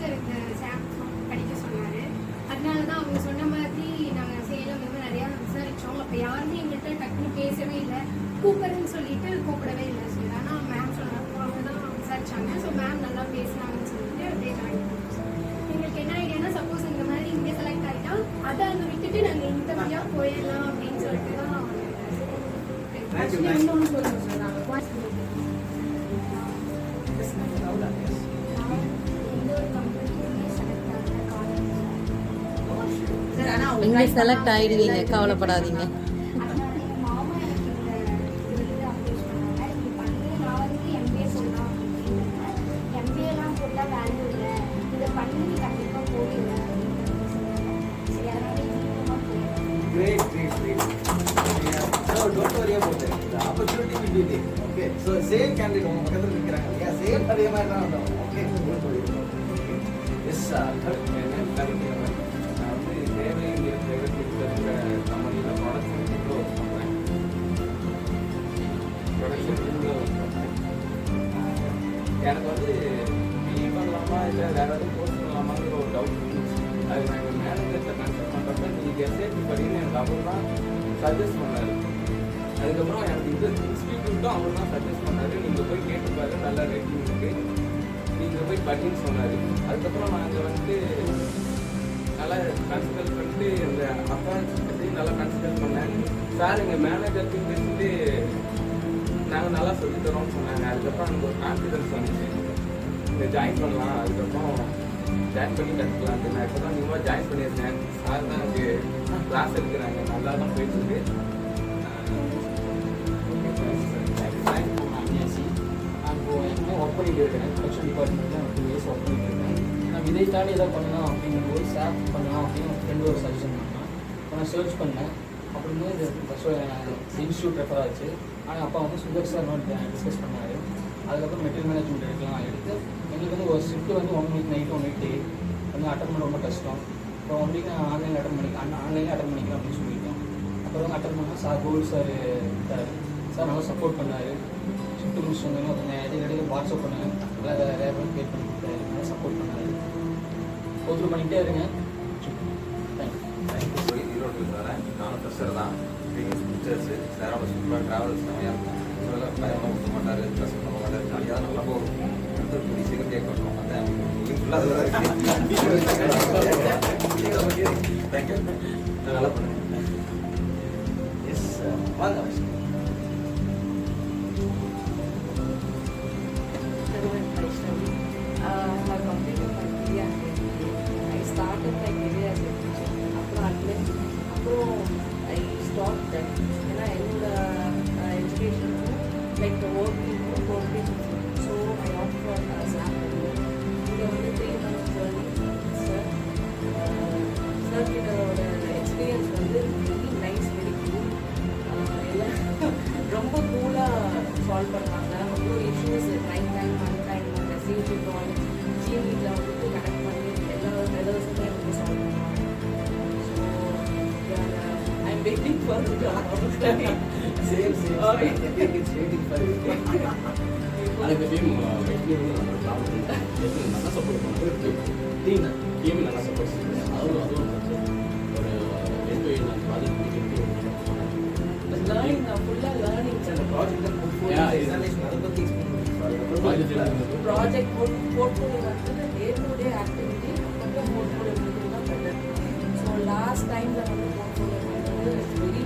Sir இந்த சாம் படிக்க சொன்னார். அதனால தான் அவங்க சொன்ன மாதிரி நாங்கள் சேலம் வந்து நிறையா விசாரித்தோம். அப்போ யாருமே எங்கள்கிட்ட டக்குன்னு பேசவே இல்லை, கூப்பிடுறேன்னு சொல்லிட்டு கூப்பிடவே இல்லை சார். ஆனால் மேம் சொன்னாங்க, அவங்க தான் விசாரிச்சாங்க. ஸோ மேம் நல்லா பேசுனாங்கன்னு சொல்லிட்டு அப்படியே ஜாயின் பண்ணோம் சார். எங்களுக்கு என்ன ஐடியானா, சப்போஸ் இந்த மாதிரி இங்கே செலக்ட் ஆகிட்டா அதை அங்கே விட்டுட்டு நாங்கள் இந்த வழியாக போயிடலாம் அப்படின்னு சொல்லிட்டு தான் இன்னொன்று சொல்லுவோம் சார். நாங்கள் இங்கே செலக்ட் ஆயிடுவீங்க, கவலைப்படாதீங்க. Don't worry about it. The opportunity will be there. Okay. So same candidate உங்க பக்கத்துல நிக்கறாங்க. Yeah, same அதே மாதிரி தான் வந்தோம். Okay. Don't worry. Okay. Yes sir. என்ன கரெக்ட் நான் வந்து தேவை இருக்கிற கம்பெனில ப்ரொடக்ஷன் இம்ப்ரூவ் பண்றேன். ப்ரொடக்ஷன் இம்ப்ரூவ் எனக்கு வந்து நீ பண்ணலாமா இல்லை வேற ஏதாவது கோர்ஸ் பண்ணலாமாங்கிற ஒரு டவுட் இருந்துச்சு. அது நான் எங்கள் மேனேஜர்கிட்ட கன்சல்ட் பண்ணுறப்ப நீங்கள் எஸ்ஏபி படின்னு எனக்கு அவர் தான் சஜஸ்ட் பண்ணார். அதுக்கப்புறம் எனக்கு இந்த இன்ஸ்டிடியூட்டும் அவர் தான் சஜஸ்ட் பண்ணார். நீங்கள் போய் கேட்டுப்பாரு, நல்ல ரேட்டிங் இருக்குது, நீங்கள் போய் படின்னு சொன்னார். அதுக்கப்புறம் நாங்கள் வந்து நல்லா கன்சிடர் பண்ணிட்டு இந்த அக்கௌண்ட்ஸ் பற்றி நல்லா கன்சிடர் பண்ணேன். சார் எங்கள் மேனேஜர்கிட்ட பேசிட்டு நாங்கள் நல்லா சொல்லித்தரோம்னு சொன்னாங்க. அதுக்கப்புறம் எனக்கு ஒரு கான்ஃபிடன்ஸ் வந்துச்சு, இங்கே ஜாயின் பண்ணலாம். அதுக்கப்புறம் ஜாயின் பண்ணி கற்றுக்கலாம். நான் இப்போ தான் நியூவாக ஜாயின் பண்ணியிருக்கேன். சார் தான் எனக்கு கிளாஸ் எடுக்கிறாங்க, நல்லா தான் போயிட்டுருக்கு. ஒர்க் பண்ணிட்டு இருக்கேன். ப்ரொடக்ஷன் டிபார்ட்மெண்ட்டில் நான் 2 இயர்ஸ் ஒர்க் பண்ணிட்டு இருக்கேன். நான் இதை தாண்டி எதாவது பண்ணலாம் அப்படிங்கும்போது சாப் பண்ணலாம் அப்படின்னு ஃப்ரெண்டு ஒரு சஜஷன் பண்ணேன். நான் சர்ச் பண்ணேன். அப்படின்னு இது இன்ஸ்டியூட் ரெஃபர் ஆச்சு. ஆனால் அப்பா வந்து சுந்தர் சார் நோட் டிஸ்கஸ் பண்ணார். அதுக்கப்புறம் மெட்டீரியல் மேனேஜ்மெண்ட் எடுக்கலாம் எடுத்து எங்களுக்கு வந்து ஒரு ஷிஃப்ட்டு வந்து 1 வீக் நைட்டு 1 வீக் டே வந்து அட்டன் பண்ண ரொம்ப கஷ்டம். அப்புறம் 1 வீக் நான் ஆன்லைனில் அட்டன் பண்ணிக்கலாம், ஆன்லைனில் அட்டன் பண்ணிக்கலாம் அப்படின்னு சொல்லிட்டோம். அப்புறம் அட்டன் பண்ணால் சார் கோல்டு சார் இருக்கார். சார் நல்லா சப்போர்ட் பண்ணார். ஷிஃப்ட்டு முடிச்சு வந்தோம். கொஞ்சம் இடையில வாட்ஸ்அப் பண்ணேன், வேறு வேறு கேட் பண்ணி கொடுத்தாரு, நல்லா சப்போர்ட் பண்ணார். ஒருத்தர் பண்ணிகிட்டே இருங்க. தேங்க்யூ சொல்லி ஈரோட்டில் வரேன். நானும் ப்ரெஷர் தான். எங்கள் பிக்சர்ஸு சாரோட சூப்பராக ட்ராவல்ஸ் செமையாக இருக்கும். பயமாக கொடுக்க மாட்டார், ப்ரெஸ் பண்ண மாட்டார், ஜாலியாக தான் நல்லா போகும். கூடிய சீக்கிரம் கேட்கணும். அதான் ஃபுல்லாக தேங்க்யூ, நல்லா பண்ணுங்க. எஸ் வாங்க. ஏன்னா என்னோட education like working so I opt for சாப்பிட்டு இங்கே வந்து 3 months சார் கிட்டோட எக்ஸ்பீரியன்ஸ் வந்து வெரி நைஸ், வெரி கூல். எல்லாம் ரொம்ப கூலாக சால்வ் பண்ணாங்க. அவ்வளோ இஷ்யூஸ் டைம் மெசேஜ் கால் ஜிஎம்இல வந்துட்டு கனெக்ட் பண்ணி எல்லா மெதர்ஸுமே வந்து சால்வ் பண்ணுவாங்க. Waiting for the job. Same. It's waiting for you. அந்த டீம் நல்லா சப்போர்ட் பண்ணுறது. டீம் நல்லா சப்போர்ட் பண்ணுறது. அதுவும் ஒரு எந்த நான் ப்ராஜெக்ட் லேர்னிங் நான் ஃபுல்லாக லேர்னிங் சார். ப்ராஜெக்ட் போர்ட்ஃபோலியோ வந்து டே டு டே ஆக்டிவிட்டி அப்புறம் போர்ட்ஃபோலியோ தான் பெட்டர். ஸோ லாஸ்ட் டைமில் வந்து போர்ட்ஃபோலியோ இட்ஸ் வெரி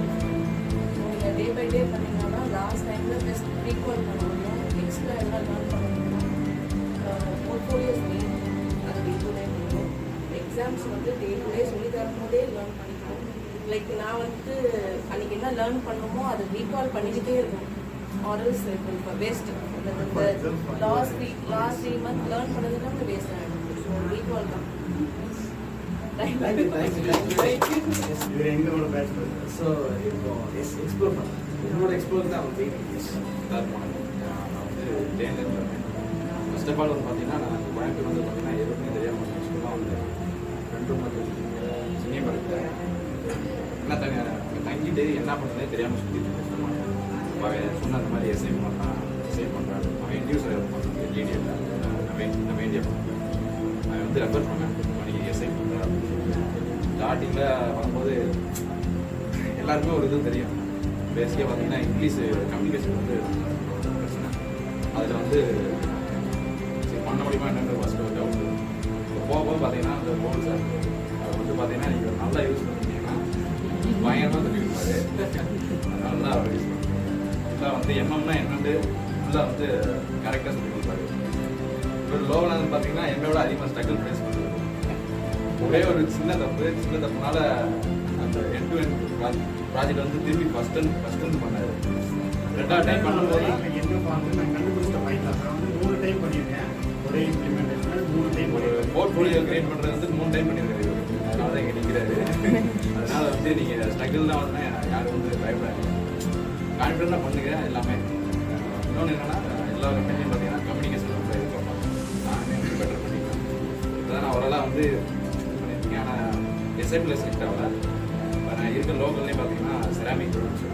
நீங்கள் டே பை டே பண்ணிங்கன்னா லாஸ்ட் டைமில் பெஸ்ட் ரீகால் பண்ண முடியும், எக்ஸ்ட்ரா எல்லாம் லேர்ன் பண்ண முடியும். போர்ட்ஃபோலியோஸ் மெயின், அது டே டு டே முடியும். எக்ஸாம்ஸ் வந்து டே டு டே சொல்லி தரும் போதே லேர்ன் பண்ணிக்கணும். லைக் நான் வந்து அன்றைக்கி என்ன லேர்ன் பண்ணணுமோ அதை ரீகால் பண்ணிக்கிட்டே இருக்கணும். ஆரல்ஸ் இப்போ வேஸ்ட் லாஸ்ட் 3 months லேர்ன் பண்ணதுலாம் வேஸ்ட் ஆகிடும். ஸோ ரீகால் தான். ஸோ இப்போ எக்ஸ்ப்ளோர் பண்ணேன். என்னோட எக்ஸ்ப்ளோர் தான் வந்து நான் வந்து தேனில் ஃபர்ஸ்ட் ஆஃப் ஆல் வந்து பார்த்தீங்கன்னா நான் கோயம்புத்தூர் வந்து பார்த்தீங்கன்னா எதுவுமே தெரியாமல் ஸ்கூலாக வந்து 2 months சினிமா படித்தேன். என்ன தங்கிட்டு என்ன பண்ணுறதே தெரியாமல் சுற்றிட்டு அவன் சொன்ன அந்த மாதிரி எஸ்ஐ பண்ணுறான் அவன் இன்டியூசர் பண்ணுறான் ஜிடிஎல் நம்ம இந்தியா பண்ணுறேன். அவன் வந்து ரெஃபர் பண்ணேன் நீ எஸ்ஐ பண்ணுற அப்படின்னு சொல்லிட்டு. ஸ்டார்டிங்கில் வரும்போது எல்லாருக்குமே ஒரு இது தெரியும். பேசிக்காக பார்த்தீங்கன்னா இங்கிலீஷ் கம்யூனிகேஷன் வந்து பிரச்சனை. அதில் வந்து சரி பண்ண முடியுமா என்னென்னு ஃபஸ்ட்டு ஒரு டவுட். போக போக பார்த்தீங்கன்னா அந்த போர்டு சார் அவர் வந்து பார்த்தீங்கன்னா நீங்கள் நல்லா யூஸ் பண்ணிட்டீங்கன்னா பயங்கரமாக சொல்லியிருப்பாரு. அதனால தான் அவர் யூஸ் பண்ணுறாரு. ஃபுல்லாக வந்து எம்எம்னா என்னென்னு ஃபுல்லாக வந்து கரெக்டாக சொல்லி கொடுப்பாரு. இப்போ லோவனாக பார்த்தீங்கன்னா என்னோட அதிகமாக ஸ்ட்ரகிள் ஃபேஸ் பண்ணுறது. ஒரே ஒரு சின்ன தப்புனால அந்த எண்ட் டு எண்ட் ப்ராஜெக்ட் வந்து திரும்பி ஃபஸ்ட்டு பண்ணாரு. ரெண்டாவது டைம் பண்ணும்போது நான் கண்டுபிடிச்ச ஃபைல் நான் வந்து 3 டைம் பண்ணியிருக்கேன். ஒரே இம்ப்ளிமெண்டேஷன் 3 டைம் ஒரு போர்ட்ஃபோலியோ கிரியேட் பண்ணுறது வந்து 3 டைம் பண்ணியிருக்காரு. அதனால தான் இங்கே நிற்கிறாரு. அதனால வந்து நீங்கள் ஸ்ட்ரகிள் தான் வந்து யாரும் வந்து பயப்படாது, கான்ஃபிடென்ட்டாக பண்ணுங்க எல்லாமே. இன்னொன்று என்னென்னா எல்லா கம்பெனியும் பார்த்தீங்கன்னா கம்யூனிகேஷன் ரொம்ப எதிர்பார்ப்பாங்க. நான் பெட்டர் பண்ணிக்கலாம். இதான் நான் ஓரளவு வந்து பண்ணியிருக்கேன். ஆனால் எஸ்ஐபியில் செலக்ட் ஆகல. இப்போ நான் இருக்க லோக்கல்லேயே பார்த்தீங்கன்னா செராமிக் ப்ரொடக்ஷன்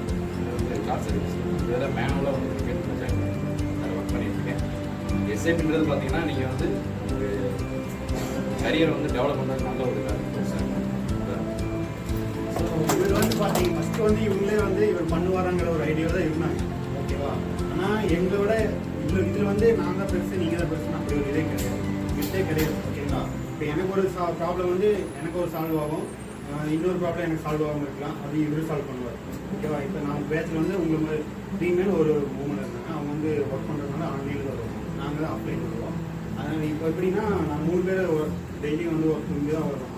வந்து கார் சர்வீஸ் இதெல்லாம் மேனுவலாக வந்து கிரிக்கெட் ஜாயின் பண்ணி அதை ஒர்க் பண்ணியிருக்கேன். எஸ்ஐபின்றது பார்த்தீங்கன்னா நீங்கள் வந்து ஒரு கரியரை வந்து டெவலப் பண்ணுறது நல்ல ஒரு இதாக இவர் வந்து பார்த்தீங்க ஃபஸ்ட்டு வந்து இவங்களே வந்து இவர் பண்ணுவாராங்கிற ஒரு ஐடியா தான் இருந்தாங்க. ஓகேவா? ஆனால் எங்களோட இதில் வந்து நான் தான் பெருசு நீங்கள் தான் பெருசு அப்படி ஒரு இதே கிடையாது, இதே கிடையாது. ஓகேங்களா? இப்போ எனக்கு ஒரு ப்ராப்ளம் வந்து எனக்கு ஒரு சால்வ் ஆகும், இன்னொரு ப்ராப்ளம் எனக்கு சால்வ் ஆகாமல் இருக்கலாம், அது இவரு சால்வ் பண்ணுவார். ஓகேவா? இப்போ நான் பேச்சில் வந்து உங்களை மாதிரி 3 மேல் ஒரு உமன் இருந்தாங்க. அவங்க வந்து ஒர்க் பண்ணுறதுனால ஆன்லைனில் வருவாங்க, நாங்கள் தான் அப்ளைன் பண்ணுவோம். அதனால் இப்போ எப்படின்னா நான் 3 பேர் டெய்லி வந்து ஒர்க் இங்கே தான் வருவோம்.